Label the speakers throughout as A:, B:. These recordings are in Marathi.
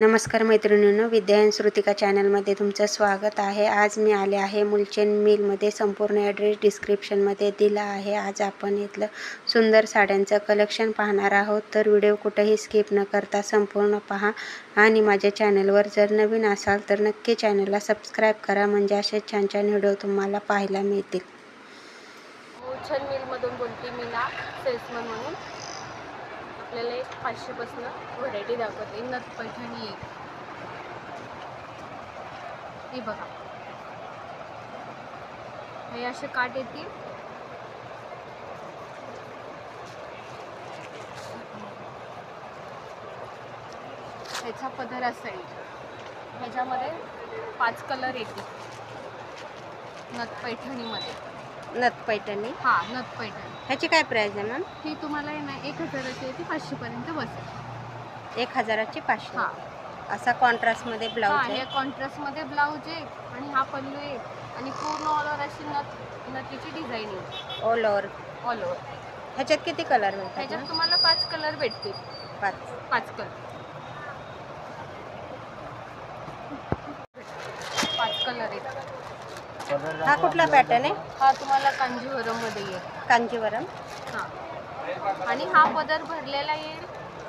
A: नमस्कार मैत्रिणींनो, विद्या एंड श्रुतिका चॅनलमध्ये तुमचं स्वागत आहे। आज मी आले आहे मुलचंद मिलमध्ये। संपूर्ण ॲड्रेस डिस्क्रिप्शनमध्ये दिला आहे। आज आपण इथलं सुंदर साड्यांचं कलेक्शन पाहणार आहोत, तर व्हिडिओ कुठेही स्किप न करता संपूर्ण पहा। आणि माझ्या चॅनलवर जर नवीन असाल तर नक्की चॅनलला सबस्क्राईब करा, म्हणजे असे छान छान व्हिडिओ तुम्हाला पाहायला मिळतील।
B: मुलचंद मिलमधून बोलते मीना, सेल्समन म्हणून। आपल्याला एक 500 पासून व्हरायटी दाखवते। नथ पैठणी एक ही बघा, हे असे काट येतील। ह्याचा पदर असेल, ह्याच्यामध्ये 5 कलर येतील नथ पैठणीमध्ये।
A: नथ पैठणी,
B: हा नथ पैठणी।
A: ह्याची काय प्राइस आहे मॅम?
B: ही तुम्हाला आहे ना 1000ची आहे, ती 500 पर्यंत बसेल।
A: 1000ची 500।
B: हा,
A: असा कॉन्ट्रास्टमध्ये ब्लाउज आहे।
B: हे कॉन्ट्रास्टमध्ये ब्लाउज आहे आणि हा पल्लू आहे आणि पूर्ण ऑल ओव्हर अशी नथीची डिझाइन आहे। ऑल ओव्हर
A: ह्याच्यात किती कलर मिळतात?
B: ह्याच्यात तुम्हाला 5 कलर भेटतील। 5 कलर, 5 कलर आहेत।
A: हा कुठला पॅटर्न आहे?
B: हा तुम्हाला कांजीवरम मध्ये येईल।
A: कांजीवरम,
B: हा, आणि हा पदर भरलेला येईल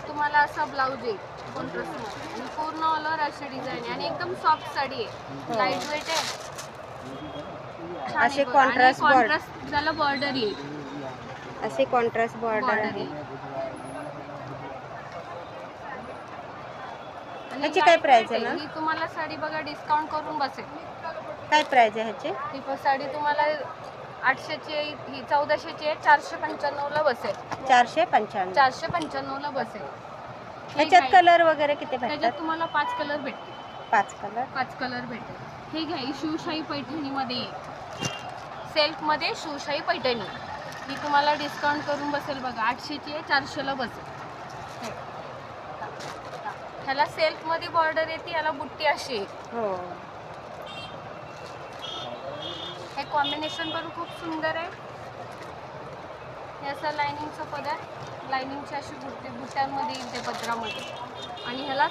B: तुम्हाला। असा ब्लाउज येईल कॉन्ट्रास्ट आणि पूर्ण ऑल ओव्हर अशी डिझाइन आहे आणि एकदम सॉफ्ट साडी आहे, लाईट वेट आहे।
A: असे कॉन्ट्रास्ट
B: त्याला बॉर्डर येईल,
A: असे कॉन्ट्रास्ट बॉर्डर आहे। ह्याची काय प्राइस आहे मॅम?
B: ही तुम्हाला साडी बघा डिस्काउंट करून बसेल।
A: काय प्राइस आहे ह्याची?
B: ही साडी तुम्हाला 800ची आहे, ही 1400ची आहे, 495 ला बसेल। 495 ला बसेल।
A: ह्याच्यात कलर वगैरे किती भेटतात?
B: ह्याच्यात तुम्हाला 5 कलर भेटतील।
A: 5 कलर
B: भेटेल। हे घ्या, ही शिवशाही पैठणीमध्ये येईल, सेल्फमध्ये शिवशाही पैठणी। ही तुम्हाला डिस्काउंट करून बसेल बघा, 800ची आहे, 400 ला बसेल। ह्याला सेल्फमध्ये बॉर्डर येते, ह्याला बुट्टी अशी आहे।
A: हो,
B: हे कॉम्बिनेशन पण खूप सुंदर आहे। हे असं लायनिंगचं पदर, लायनिंगची अशी बुट्ट्यांमध्ये येईल ते पदरामध्ये, आणि ह्याला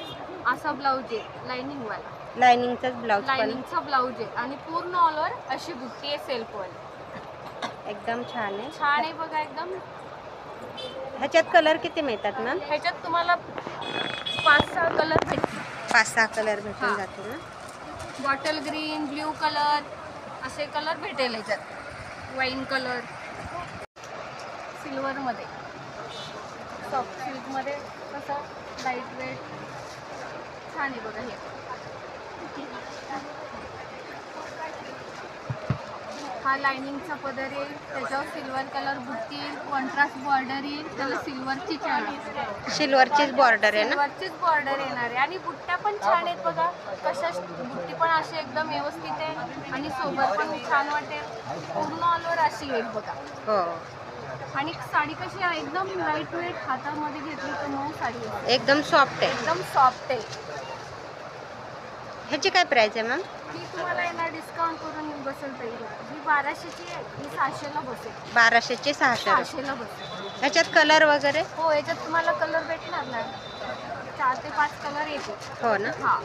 B: असा ब्लाऊज आहे लायनिंगवाला। लायनिंगचा ब्लाऊज आहे आणि पूर्ण ऑल ओव्हर अशी बुट्टी आहे सेल्फवाली।
A: एकदम छान
B: आहे बघा एकदम।
A: ह्याच्यात कलर किती मिळतात मॅम?
B: ह्याच्यात तुम्हाला 5-6 कलर भेटतील।
A: 5-6 कलर भेटून जातील ना?
B: बॉटल ग्रीन, ब्ल्यू कलर असे कलर भेटेल ह्याच्यात। वाईन कलर, सिल्वरमध्ये, सॉफ्ट सिल्कमध्ये, कसं लाईट वेट छान आहे बघा। हे हा लायनिंगचा पदर येईल, त्याच्यावर सिल्वर कलर बुट्टी येईल, कॉन्ट्रास्ट बॉर्डर येईल, त्याला सिल्वरचीच
A: बॉर्डर आहे ना?
B: सिल्वरचीच बॉर्डर येणार आहे आणि बुट्ट्या पण छान आहेत बघा। कशा बुट्टी पण अशी एकदम व्यवस्थित आहे आणि सोबत पण छान वाटेल। पूर्ण ऑल ओव्हर अशी येईल बघा।
A: हो,
B: आणि साडी कशी आहे, एकदम लाईट वेट, हातामध्ये घेतली तर मऊ साडी आहे,
A: एकदम सॉफ्ट आहे। ह्याची काय प्राइस आहे मॅम?
B: ही तुम्हाला येणार डिस्काउंट करून बसेल ताई। ही 1200ची आहे, ही 600ला बसेल।
A: 1200ची
B: 600ला बसेल।
A: ह्याच्यात कलर वगैरे?
B: हो, याच्यात तुम्हाला कलर भेटणार ना, 4 ते 5 कलर येतील।
A: हो ना?
B: हा,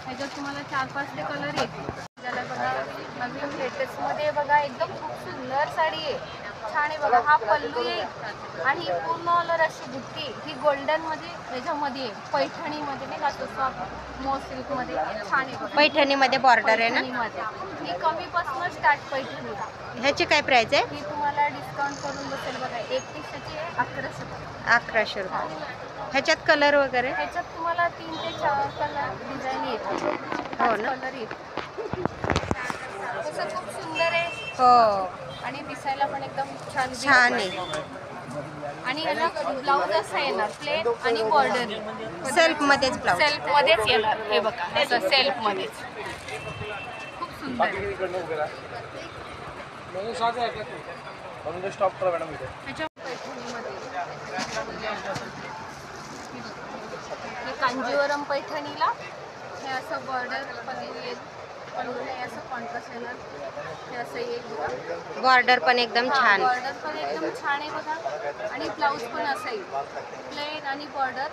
B: ह्याच्यात तुम्हाला 4-5 ते कलर येतील। त्याला बघा नवीन लेटेस्टमध्ये बघा, एकदम खूप सुंदर साडी आहे, छान आहे बघा। हा पल्लू येईल आणि पूर्ण ऑल ओव्हर अशी बुट्टी, ही गोल्डनमध्ये ह्याच्यामध्ये आहे, पैठणीमध्ये नाही का, सॉफ्ट मो सिल्कमध्ये छान आहे बघा।
A: पैठणीमध्ये बॉर्डर आहे ना?
B: ही कमीपासून स्टार्ट पैठणीला।
A: ह्याची काय प्राइस आहे?
B: ही तुम्हाला डिस्काउंट करून बसेल बघा, 3100ची आहे,
A: 1100 रुपये। ह्याच्यात कलर वगैरे?
B: ह्याच्यात तुम्हाला 3 ते 4 कलर डिझाईन येतील।
A: हो ना?
B: कलर येतील, खूप सुंदर आहे।
A: हो,
B: आणि दिसायला पण एकदम छान
A: आहे।
B: आणि ह्याला ब्लाऊज असा येणार प्लेन आणि बॉर्डर
A: सेल्फमध्येच ब्लाऊज,
B: सेल्फमध्येच येणार। हे बघा, असं सेल्फमध्येच खूप सुंदर आहे। ह्याच्या पैठणीमध्ये हे कांजीवरम पैठणीला हे असं बॉर्डर पण येईल, पण हे असं कॉन्ट्रास्ट येणार, हे असं येईल।
A: बॉर्डर पण एकदम छान,
B: बॉर्डर पण एकदम छान आहे बघा। आणि ब्लाऊज पण असं येईल, प्लेन आणि बॉर्डर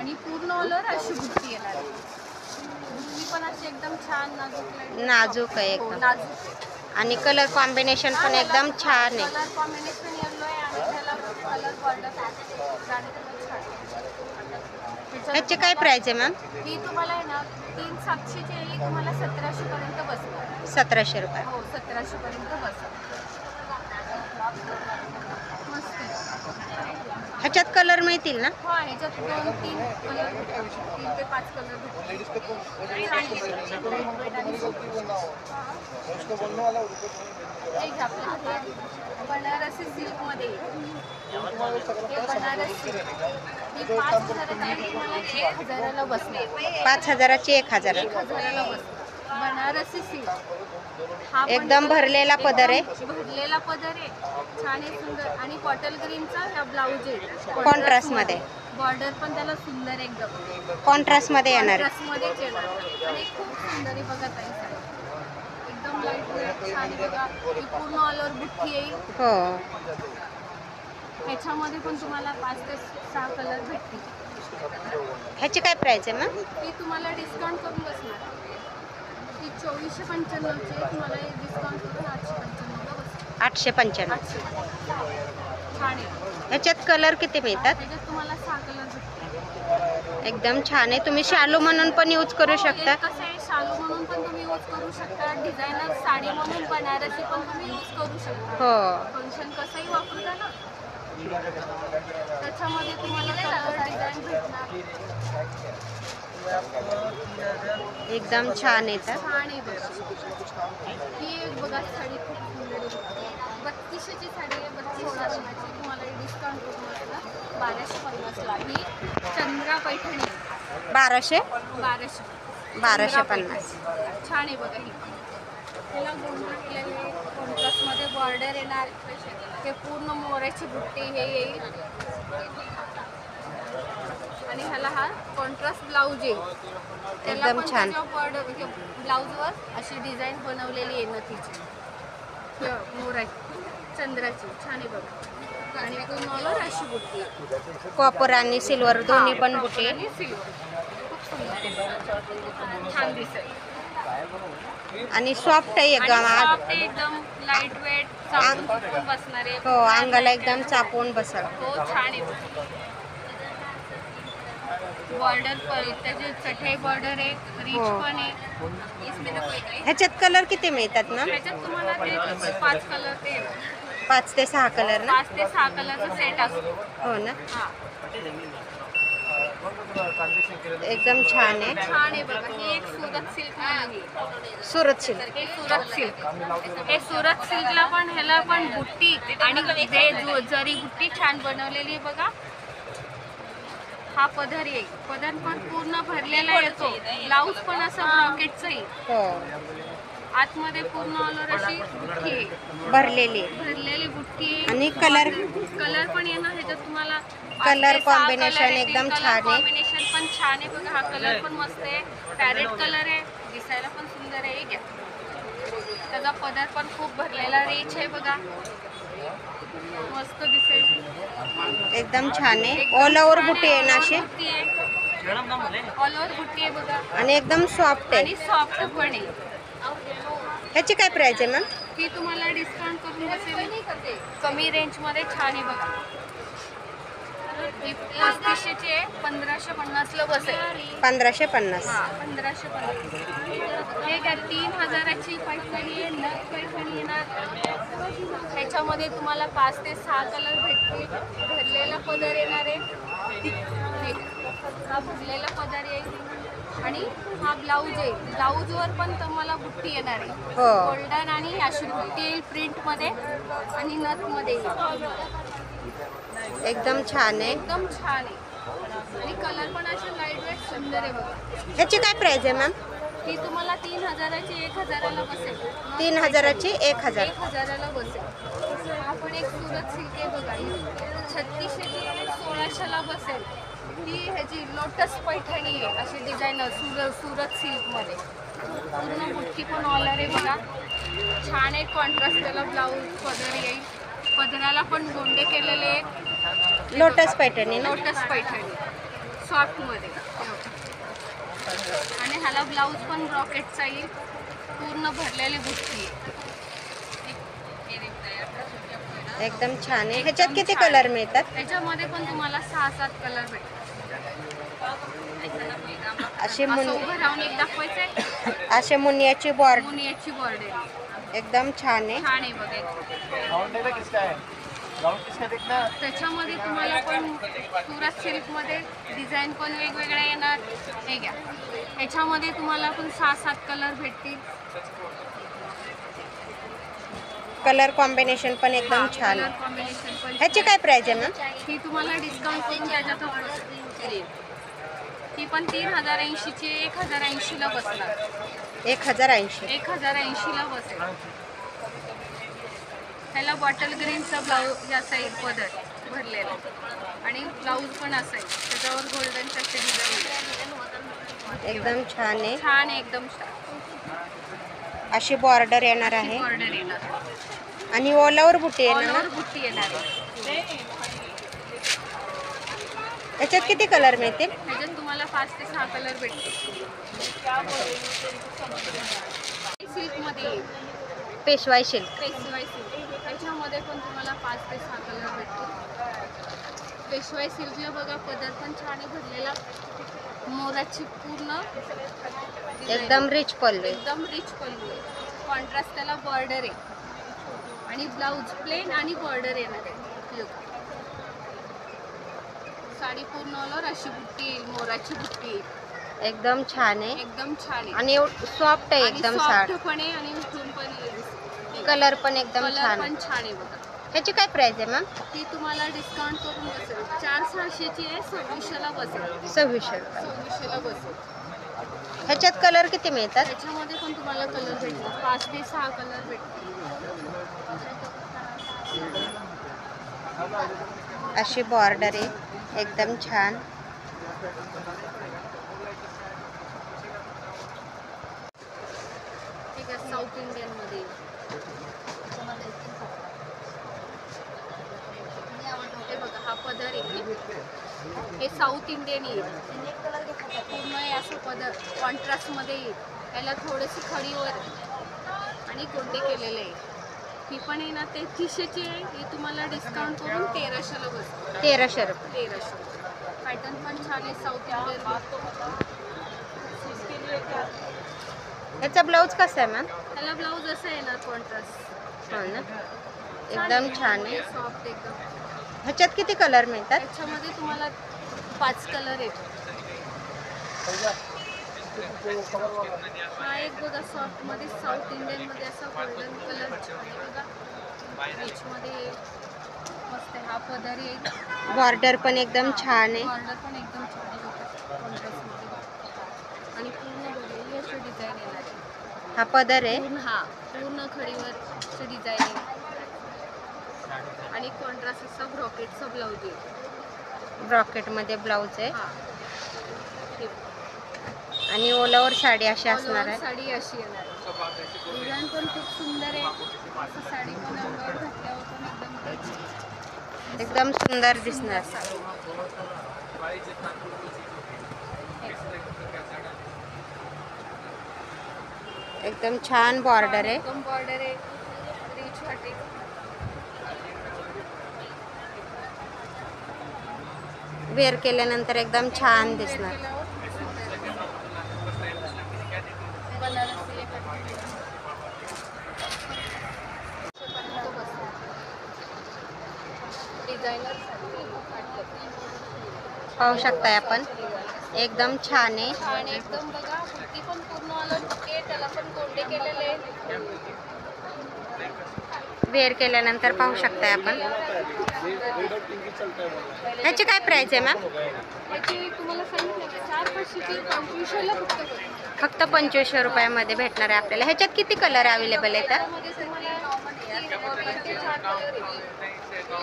B: आणि पूर्ण ऑल ओव्हर अशी बुट्टी येणार आहे. बुट्टी पण अशी एकदम छान नाजूक
A: नाजूक आहे
B: हो,
A: एकदम.
B: नाजूक आहे.
A: आणि कलर कॉम्बिनेशन पण एकदम छान आहे.
B: कलर कॉम्बिनेशन येलो आहे आणि त्याला कलर बॉर्डर छान.
A: ह्याची काय प्राइस आहे मॅम?
B: ही तुम्हाला आहे ना 3,700ची आहे, ही तुम्हाला 1,700 पर्यंत बसणार.
A: 1700 रुपये.
B: हो 1,700 पर्यंत बसणार. मस्त आहे.
A: ह्याच्यात कलर मिळतील ना?
B: हो ह्याच्यात 2-3 कलर 3 ते 5 कलर बनारसी सिल्क मध्ये हे बनारस सिल्क ही 5,000ची तुम्हाला 1,000ला बसणार.
A: 5000ची 1000.
B: 1,000ला बसणार. बनारसी सिल्क हा पण
A: एकदम भरलेला पदर आहे.
B: भरलेला पदर आहे, छान आहे, सुंदर. आणि बॉटल ग्रीनचा हा ब्लाऊज आहे
A: कॉन्ट्रास्ट मध्ये.
B: बॉर्डर पण त्याला सुंदर एकदम
A: कॉन्ट्रास्ट मध्ये येणार.
B: कॉन्ट्रास्ट मध्येच येणार आणि खूप सुंदर आहे बघा ताई. एकदम लाईट वेट छान आहे बघा. ही पूर्ण ऑल ओव्हर बुट्टी येईल.
A: हो.
B: ह्याच्यामध्ये पण तुम्हाला 5 ते 6 कलर भेटतील.
A: ह्याची काय प्राइस आहे मॅम?
B: ही तुम्हाला डिस्काउंट करून बसणार. ही 2495ची आहे, तुम्हाला डिस्काउंट करून 895ला बसणार.
A: 895.
B: 800 छान आहे.
A: ह्याच्यात कलर किती मिळतात?
B: ह्याच्यात तुम्हाला 6 कलर भेटतील.
A: एकदम छान आहे. तुम्ही शालू म्हणून पण यूज करू शकता.
B: कसं आहे, शालू म्हणून पण तुम्ही यूज करू शकता, डिझायनर साडी म्हणून बनारसी पण तुम्ही यूज करू शकता.
A: हो.
B: फंक्शन कसंही वापरता ना. त्याच्यामध्ये तुम्हाला कलर डिझाईन भेटणार.
A: एकदम छान आहे तर.
B: छान आहे बघा. ही एक बघा साडी खूप सुंदर आहे. 3200ची साडी आहे, 1600ची. तुम्हाला डिस्काउंट करून बसणार 1250ला. ही चंद्रा पैठणी
A: 1200.
B: 1250.
A: 1250.
B: छान आहे बघा. ही त्याला गोंडा केलेले कॉन्ट्रास्टमध्ये बॉर्डर येणार. हे पूर्ण मोराची बुट्टी हे येईल आणि ह्याला हा कॉन्ट्रास्ट ब्लाऊज येईल. त्याला
A: एकदम
B: पण
A: छान.
B: बॉर्डर ब्लाऊजवर अशी डिझाईन बनवलेली आहे नथीची मोराची चंद्राची. छान आहे बघा. आणि पूर्ण ऑल ओव्हर अशी बुट्टी आहे.
A: कॉपर आणि सिल्वर दोन्ही पण बुटे.
B: आणि सिल्वर खूप सुंदर छान दिसेल.
A: आणि सॉफ्ट आहे एकदम.
B: सॉफ्ट एकदम लाईट वेट चापून बसणार आहे.
A: हो, अंगाला एकदम चापून बसल.
B: हो छान आहे. बॉर्डर त्याचे चटई बॉर्डर आहे, रिच
A: हो.
B: पण आहे.
A: ह्याच्यात कलर किती मिळतात ना?
B: त्याच्यात तुम्हाला ते 5 कलर ते
A: 5 ते 6 कलर ना?
B: 5 ते 6 कलरचा सेट असतो.
A: हो ना.
B: हा
A: एकदम छान आहे.
B: छान आहे बघा. ही एक सुरत सिल्क आहे.
A: सुरत सिल्क.
B: हे सुरत सिल्क. हे सुरत सिल्कला पण ह्याला पण बुट्टी आणि जरी बुट्टी छान बनवलेली आहे बघा. हा पदर येईल. पदर पण पूर्ण भरलेला येतो. ब्लाऊज पण असं ब्रॉकेटचं येईल.
A: हो.
B: आतमध्ये पूर्ण ऑल ओव्हर अशी बुट्टी आहे.
A: भरलेली.
B: भरलेली बुट्टी आहे.
A: आणि कलर
B: पण येणार ह्याच्यात तुम्हाला.
A: कलर कॉम्बिनेशन एकदम छान आहे.
B: कॉम्बिनेशन पण छान आहे बघा. हा कलर पण मस्त आहे. पॅरेट कलर आहे, दिसायला पण सुंदर आहे. घ्या. त्याचा पदर पण खूप भरलेला रिच आहे बघा. मस्त दिसेल.
A: एकदम छान आहे. ऑल ओव्हर बुटे आहे ना असे.
B: ऑल ओव्हर बुट्टी आहे बघा.
A: आणि एकदम सॉफ्ट आहे.
B: आणि सॉफ्ट पण आहे.
A: ह्याची काय प्राइस आहे मॅम?
B: ही तुम्हाला डिस्काउंट करून बसेल कमी रेंजमध्ये. छान आहे बघा. ही 3500ची आहे, 1550ला बसेल.
A: 1550.
B: हां 1550. हे काय 3000ची पैठणी आहे. नथ पैठणी येणार. ह्याच्यामध्ये तुम्हाला 5 ते 6 कलर भेटतील. भरलेला पदर येणार आहे. हा भरलेला पदर येईल आणि हा ब्लाऊज आहे. ब्लाऊजवर पण तुम्हाला बुट्टी येणार आहे.
A: हो.
B: गोल्डन आणि अशी बुट्टी येईल प्रिंटमध्ये आणि नथमध्ये येईल.
A: एकदम छान आहे.
B: एकदम छान आहे. आणि कलर पण असे लाईट वेट सुंदर आहे बघा.
A: ह्याची काय प्राइस आहे मॅम?
B: ही तुम्हाला 3000ची 1000ला बसेल.
A: 3000ची 1000.
B: 1000ला बसेल. हा पण एक सुरत सिल्क आहे बघा. 3600ची 1600ला बसेल. ही ह्याची लोटस पैठणी आहे. अशी डिझायनर सुरत सिल्कमध्ये. पूर्ण बुट्टी पण ऑलर आहे बघा. छान आहे. कॉन्ट्रास्ट त्याला ब्लाऊज पदर येईल. पदराला पण गोंडे केलेले आहेत.
A: लोटस पैठणी ना?
B: लोटस पैठणी सॉफ्टमध्ये. आणि ह्याला ब्लाऊज पण ब्रॉकेटचा येईल, पूर्ण भरलेली बुट्टी आहे.
A: एकदम छान आहे. ह्याच्यात किती कलर मिळतात?
B: त्याच्यामध्ये पण तुम्हाला 6-7 कलर भेटतात.
A: अशी
B: असं उभं राहून एक दाखवायचंय.
A: असे मुनियाची बॉर्डर
B: मुनियाची बॉर्डर
A: एकदम छान आहे.
B: छान आहे बघा. त्याच्यामध्ये तुम्हाला पण सुरत सिल्कमध्ये डिझाईन पण वेगवेगळ्या येणार. हे घ्या, ह्याच्यामध्ये तुम्हाला पण 6-7 कलर भेटतील.
A: कलर कॉम्बिनेशन पण एकदम छान
B: कलर
A: आहे.
B: कॉम्बिनेशन पण
A: ह्याची काय प्राइस आहे मॅम?
B: ही तुम्हाला डिस्काउंट करून त्याच्यात ही पण 3080 ची 1080 ला बसणार.
A: 1080.
B: 1080 ला बसेल. ह्याला बॉटल ग्रीनचा ब्लाऊज असा एक पदर भरलेला आणि ब्लाऊज पण असा आहे, त्याच्यावर गोल्डनच्या डिझाईन.
A: एकदम छान आहे.
B: छान आहे, एकदम छान.
A: अशी बॉर्डर येणार आहे
B: बॉर्डर येणार,
A: आणि ओलावर बुटी
B: ऑल
A: येणार.
B: ओव्हर बुट्टी येणार आहे.
A: याच्यात किती कलर मिळतील?
B: ह्याच्यात तुम्हाला 5 ते 6 कलर भेटतील. सिल्कमध्ये येईल,
A: पेशवाई सिल्क.
B: पेशवाई सिल्क. त्याच्यामध्ये पण तुम्हाला 5 ते 6 कलर भेटतील. पेशवाई सिल्कला बघा पदर पण छान आहे भरलेला, मोराची पूर्ण
A: एकदम रिच पल्लू.
B: एकदम रिच पल्लू आहे. कॉन्ट्रास्ट त्याला बॉर्डर आहे आणि ब्लाऊज प्लेन आणि बॉर्डर येणार आहे. लोक साडी पूर्ण ऑलवर अशी बुट्टी येईल, मोराची बुट्टी येईल.
A: एकदम छान आहे
B: एकदम छान आहे
A: आणि सॉफ्ट आहे एकदम.
B: सॉफ्ट पण आहे आणि उठून पण येईल.
A: कलर पण एकदम
B: कलर
A: छान
B: पण छान आहे बघा.
A: ह्याची काय प्राइस आहे मॅम?
B: ती तुम्हाला डिस्काउंट करून बसेल. 400-600 ची आहे, 2600 ला बसेल.
A: 2600 रुपये.
B: 2600 ला बसेल.
A: ह्याच्यात कलर किती मिळतात?
B: त्याच्यामध्ये पण तुम्हाला कलर भेटतील, 5 ते 6 कलर भेटतील.
A: अशी बॉर्डर आहे एकदम छान.
B: ठीक आहे, साऊथ इंडियन मध्ये हे बघा, हा पदर आहे. हे साऊथ इंडियन येईल, पूर्ण हे असं पदर कॉन्ट्रास्ट मध्ये येईल. याला थोडीशी खडीवर आणि गोंडे केलेले आहे. ही पण आहे ना 3300 आहे. ही तुम्हाला डिस्काउंट करून 1300 ला बसते.
A: 1300 रुपये.
B: 1300. पॅटर्न पण छान आहे साऊथ इंडियन.
A: ह्याचा ब्लाऊज कसा आहे मॅम?
B: त्याला ब्लाऊज असं येणार कॉन्ट्रास्ट.
A: हो ना, एकदम छान आहे.
B: सॉफ्ट एकदम.
A: ह्याच्यात किती कलर मिळतात?
B: त्याच्यामध्ये तुम्हाला 5 कलर आहेत. हा एक बघा सॉफ्ट मध्ये साऊथ इंडियन मध्ये असा गोल्डन कलर बघा, रिच मध्ये मस्त आहे. हा पदर येईल,
A: बॉर्डर पण एकदम छान आहे.
B: बॉर्डर पण एकदम छान आहे बघा, कॉन्ट्रास्ट मध्ये. आणि पूर्ण भरलेली अशी डिझाईन येणार आहे.
A: हा पदर आहे.
B: पूर्ण खडीवर डिझाईन आहे आणि कॉन्ट्रास्ट असा ब्रॉकेटचा ब्लाऊज येईल.
A: ब्रॉकेट मध्ये ब्लाऊज आहे
B: हा,
A: आणि ओलावर साडी अशी असणार आहे.
B: साडी अशी येणार आहे. डिझाईन पण खूप सुंदर आहे. असं साडी पण अंगावर घातल्यावर पण
A: एकदम सुंदर दिसणार. एकदम छान बॉर्डर आहे.
B: एकदम बॉर्डर आहे, रिच वाटेल.
A: वेअर केल्यानंतर एकदम छान दिसणार. पाहू शकताय आपण, एकदम छान आहे.
B: आणि एकदम बघा, कुर्ती पण पूर्ण आलं बुके, त्याला पण गोंडे केलेले आहेत.
A: वेअर केल्यानंतर पाहू शकताय आपण. ह्याची काय प्राइस आहे मॅम?
B: याची तुम्हाला सांगितलं 4-500 2500 ला
A: फक्त 2500 रुपयामध्ये भेटणार आहे आपल्याला. ह्याच्यात किती कलर अवेलेबल आहेत?
B: त्यामध्ये तुम्हाला 3 ते 4 कलर आहे.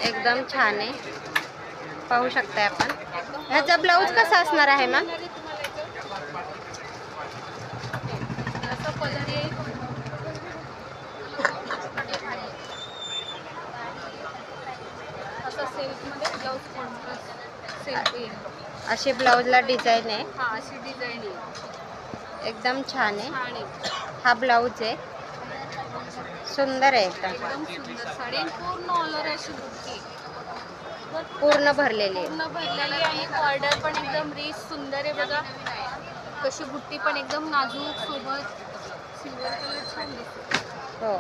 A: एकदम छान आहे, पाहू शकताय आपण. ह्याचा ब्लाऊज कसा असणार आहे मॅम?
B: असं कलर येईल, असं सिल्कमध्ये ब्लाऊज कॉन्ट्रास्ट सिल्क येईल.
A: अशी ब्लाऊजला डिझाईन आहे.
B: हा अशी डिझाईन आहे,
A: एकदम छान आहे.
B: छान आहे.
A: हा ब्लाऊज आहे, सुंदर आहे एकदम.
B: एकदम सुंदर साडी आणि पूर्ण ऑल ओव्हर अशी बुट्टी,
A: पूर्ण भरलेली आहे.
B: पूर्ण भरलेली आणि बॉर्डर पण एकदम रिच सुंदर आहे बघा. कशी बुट्टी पण एकदम नाजूक, सोबत सिल्वर कलर छान दिसतो.
A: हो.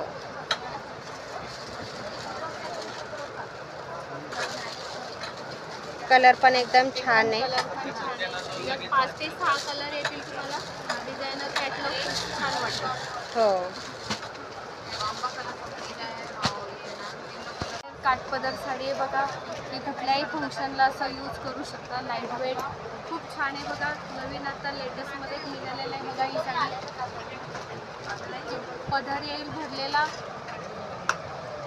A: कलर पण एकदम छान आहे.
B: कलर पण छान आहे. यात 5 ते 6 कलर येतील तुम्हाला. डिझायनर कॅटलॉग खूप छान वाटतं.
A: हो.
B: काठपदर साडी आहे बघा. ती कुठल्याही फंक्शनला असं यूज करू शकता. लाईट वेट खूप छान आहे बघा. नवीन आता लेटेस्टमध्ये निघालेलं आहे बघा ही साडी. पदर येईल भरलेला,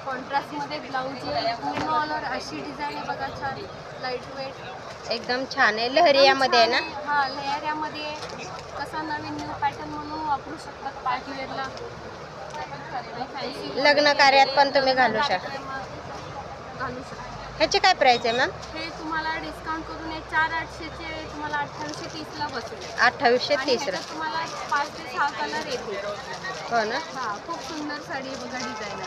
B: कॉन्ट्रास्टमध्ये ब्लाऊज येईल, पूर्ण ऑल ओव्हर अशी डिझाईन आहे बघा. छान लाईट वेट
A: एकदम छान आहे. लहरियामध्ये आहे ना?
B: हा लेहऱ्यामध्ये. कसा नवीन न्यू पॅटर्न म्हणून वापरू शकतात पार्टीवेअरला,
A: लग्न कार्यात पण तुम्ही घालू शकता.
B: घालू शकता.
A: ह्याची काय प्राइस आहे मॅम?
B: हे तुम्हाला डिस्काउंट करून 4,800चे तुम्हाला 2830ला बसेल.
A: 2830
B: आणि तुम्हाला 5 ते 6 कलर येतील.
A: हो ना?
B: हा खूप सुंदर साडी आहे बघा डिझायनर.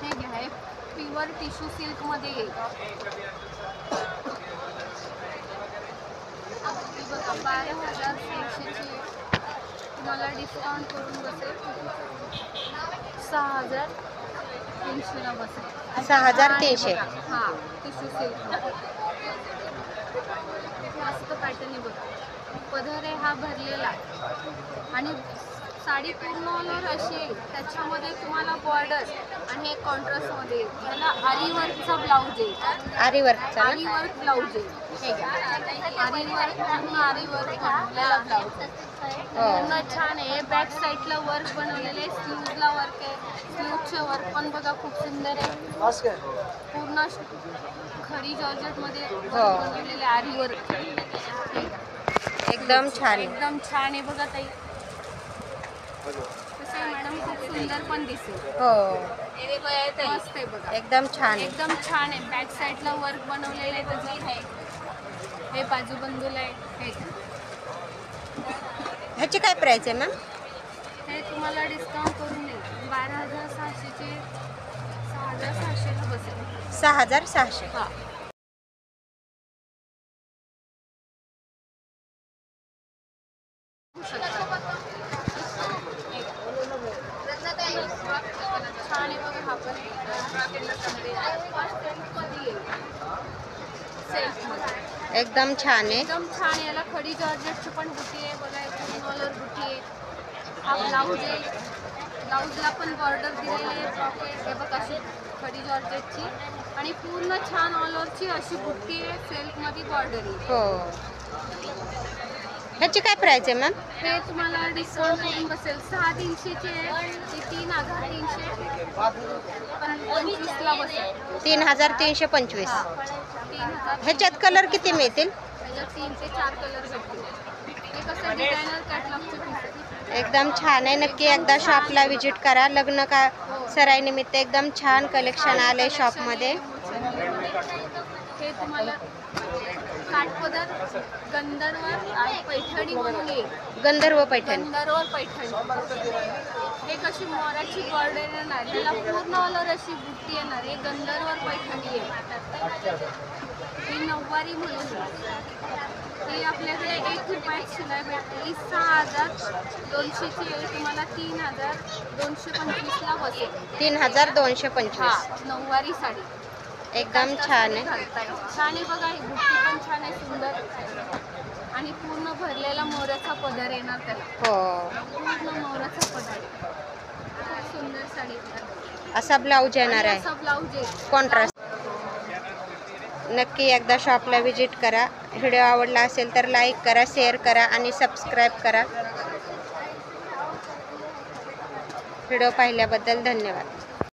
B: हे घ्या, हे प्युअर टिश्यू सिल्कमध्ये येईल. ही बघा 12,300ची तुम्हाला डिस्काउंट करून बसेल 6,300ला बसेल.
A: 6,300.
B: हा टिश्यू सिल्क मस्त पॅटर्न आहे बघा. पदर आहे हा भरलेला आणि साडी पूर्ण ऑल ओव्हर अशी आहे. त्याच्यामध्ये तुम्हाला बॉर्डर आणि हे कॉन्ट्रास्टमध्ये येईल. याला आरी वर्कचा ब्लाऊज आहे.
A: आरी वर्कचा
B: आरी वर्क ब्लाऊज आहे. हे घ्या, आरी वर्क, पूर्ण आरी वर्क बनवलेला ब्लाऊज. पूर्ण छान आहे. बॅक साईडला वर्क बनवलेलं आहे, स्लीव्हजला वर्क आहे. स्लीव्हचे वर्क पण बघा खूप सुंदर आहे. पूर्ण खरी जॉर्जेटमध्ये बनवलेले आरी वर्क.
A: एकदम छान आहे.
B: एकदम छान आहे बघा ताई. कसं आहे मॅडम, खूप सुंदर पण दिसेल.
A: हो.
B: मस्त आहे बघा.
A: एकदम छान आहे.
B: एकदम छान आहे. बॅक साईडला वर्क बनवलेलं आहे त्याचं. हे बाजूबंदूला आहे. हे
A: ह्याची काय प्राइस आहे मॅम?
B: हे तुम्हाला डिस्काउंट करून देईल. 12,600चे 6,600ला बसेल.
A: 6,600.
B: हा छान आहे बघा. हा पण सेल्फमध्ये
A: एकदम छान आहे.
B: एकदम छान आहे. याला खडी जॉर्जेटची पण बुटी आहे बघा. एक कॉलर बुटी आहे. हा ब्लाऊज आहे. ब्लाऊजला पण बॉर्डर दिलेली आहे. हे बघा अशी खडी जॉर्जेटची आणि पूर्ण छान ऑल ओव्हरची अशी बुट्टी आहे. सेल्फमध्ये बॉर्डर आहे.
A: हो. ह्याची काय प्राइस आहे मॅम?
B: हे तुम्हाला डिस्काउंट करून बसेल 6,300चे आहे. ती 3,300 25ला बसेल.
A: 3,325.
B: 3,000.
A: ह्याच्यात कलर किती मिळतील?
B: त्याच्यात 3 ते 4 कलर भेटतील. हे कसं डिझायनर कॅटलॉगचे पीस आहे.
A: एकदम छान आहे. नक्की एकदा शॉपला व्हिजिट करा. लग्न का सराईनिमित्त एकदम छान कलेक्शन आले शॉपमध्ये.
B: हे तुम्हाला काठपदर गंधर्व आणि पैठणी म्हणून येईल.
A: गंधर्व पैठणी.
B: गंधर्व पैठणी. हे कशी मोराची बॉर्डर येणार, त्याला पूर्ण ऑल ओव्हर अशी बुट्टी येणार. हे गंधर्व पैठणी आहे. ही नऊवारी म्हणून ही आपल्याकडे 1 रुपयात शिलाई भेटते. ही 6,200ची आहे. तुम्हाला 3,225ला बसेल.
A: 3,225.
B: हा नऊवारी साडी
A: एकदम छान आहे.
B: छान आहे बघा. ही बुट्टी पण छान आहे, सुंदर आणि पूर्ण भरलेला मोराचा पदर येणार त्याला.
A: हो.
B: पूर्ण मोराचा पदर. सुंदर साडी.
A: असा ब्लाऊज येणार आहे.
B: असा ब्लाऊज आहे.
A: कॉन्ट्रास्ट. नक्की एकदा शॉपला व्हिजिट करा. व्हिडिओ आवडला असेल तर लाईक करा, शेअर करा आणि सबस्क्राईब करा. व्हिडिओ पाहिल्याबद्दल धन्यवाद.